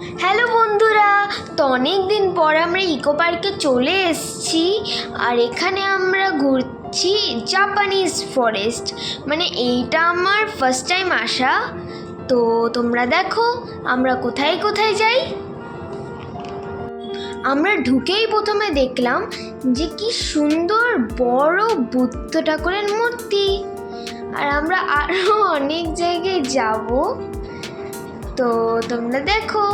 Hello বন্ধুরা, তো অনেক দিন পর আমরা ইকো পার্কে চলে এসেছি। আর এখানে আমরা ঘুরছি জাপানিজ ফরেস্ট। মানে এইটা আমার ফার্স্ট টাইম আসা। তো তোমরা দেখো আমরা কোথায় কোথায় যাই। আমরা ঢুকেই প্রথমে দেখলাম যে কি সুন্দর বড় বুদ্ধ ঠাকুরের মূর্তি। আর আমরা আরও অনেক জায়গায় যাব, তো তোমরা দেখো।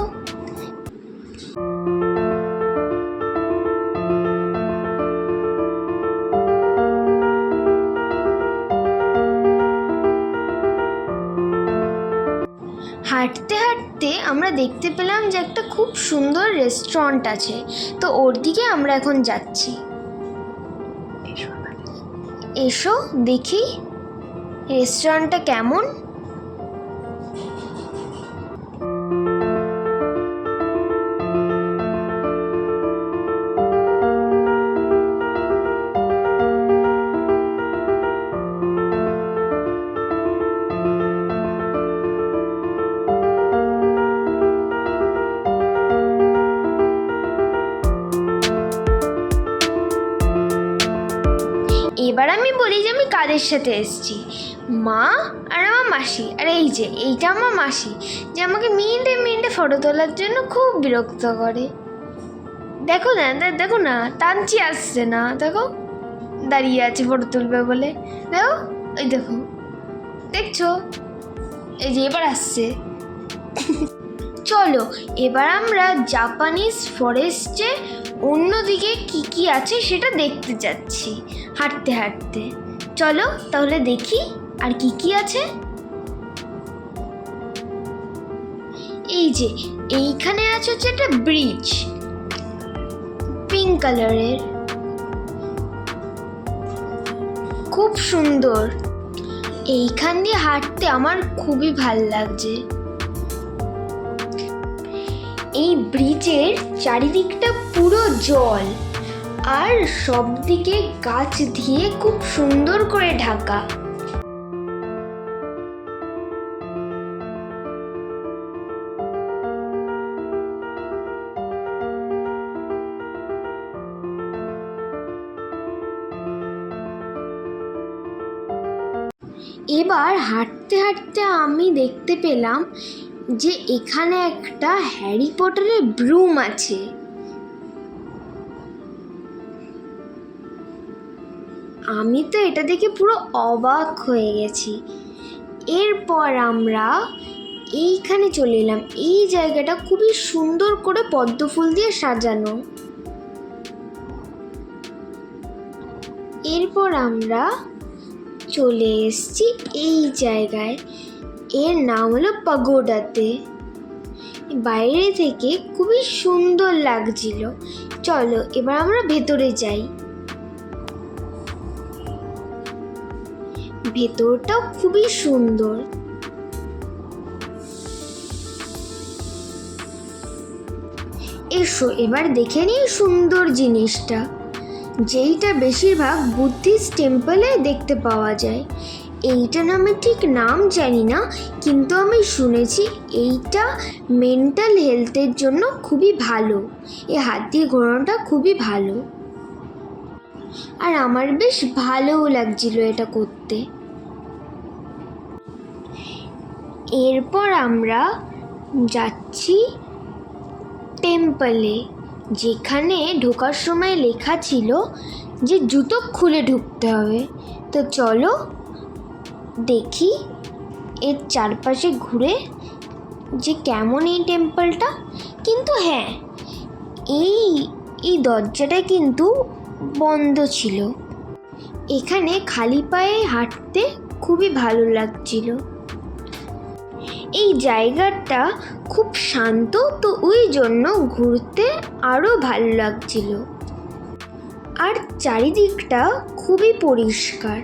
হাঁটতে হাঁটতে আমরা দেখতে পেলাম যে একটা খুব সুন্দর রেস্টুরেন্ট আছে, তো ওর দিকে আমরা এখন যাচ্ছি। এসো দেখি রেস্টুরেন্টটা কেমন। এবার আমি বলি যে আমি কাদের সাথে এসেছি। মা আর আমার মাসি। আর এই যে এইটা আমার মাসি, যে আমাকে মিনিটে মিনিটে ফটো তোলার জন্য খুব বিরক্ত করে। দেখো না, দেখো না, টানছি আসছে না, দেখো দাঁড়িয়ে আছে ফটো তুলবে বলে। দেখো, ওই দেখো, দেখছো, এই যে এবার আসছে। চলো এবার আমরা জাপানিজ ফরেস্টে অন্যদিকে কি কি আছে সেটা দেখতে যাচ্ছি হাঁটতে হাঁটতে। চলো তাহলে দেখি আর কি কি আছে। এই যে এইখানে আছে হচ্ছে একটা ব্রিজ, পিঙ্ক কালারের, খুব সুন্দর। এইখান দিয়ে হাঁটতে আমার খুবই ভাল লাগছে। এই ব্রিজের চারিদিকটা পুরো জল, আর সব দিকে গাছ দিয়ে খুব সুন্দর করে ঢাকা। এবার হাঁটতে হাঁটতে আমি দেখতে পেলাম যে এখানে একটা হ্যারি পটারের ব্রুম আছে। আমি তো এটা দেখে পুরো অবাক হয়ে গেছি। এরপর আমরা এইখানে চলে এলাম। এই জায়গাটা খুবই সুন্দর করে পদ্ম ফুল দিয়ে সাজানো। এরপর আমরা চলে এসেছি এই জায়গায়, এর নাম হলো পাগোডাতে। বাইরে থেকে খুবই সুন্দর লাগছিল। চলো এবার আমরা ভেতরে যাই। ভেতরটাও খুবই সুন্দর। এসো এবার দেখে নিই সুন্দর জিনিসটা, যেইটা বেশিরভাগ বুদ্ধিস্ট টেম্পলে দেখতে পাওয়া যায়। এইটা আমি ঠিক নাম জানি না, কিন্তু আমি শুনেছি এইটা মেন্টাল হেলথের জন্য খুবই ভালো। এই হাত দিয়ে ঘোরানোটা খুবই ভালো, আর আমার বেশ ভালোও লাগছিল এটা করতে। এরপর আমরা যাচ্ছি টেম্পলে, যেখানে ঢোকার সময় লেখা ছিল যে জুতো খুলে ঢুকতে হবে। তো চলো দেখি এর চারপাশে ঘুরে যে কেমন এই টেম্পলটা। কিন্তু হ্যাঁ, এই দরজাটা কিন্তু বন্ধ ছিল। এখানে খালি পায়ে হাঁটতে খুবই ভালো লাগছিল। এই জায়গাটা খুব শান্ত, তো ওই জন্য ঘুরতে আরও ভালো লাগছিল। আর চারিদিকটা খুবই পরিষ্কার।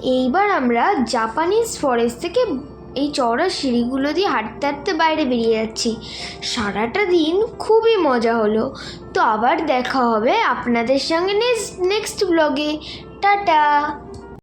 এইবার আমরা জাপানিজ ফরেস্ট থেকে এই চওড়া সিঁড়িগুলো দিয়ে হাঁটতে হাঁটতে বাইরে বেরিয়ে যাচ্ছি। সারাটা দিন খুবই মজা হলো। তো আবার দেখা হবে আপনাদের সঙ্গে নেক্সট ব্লগে। টাটা।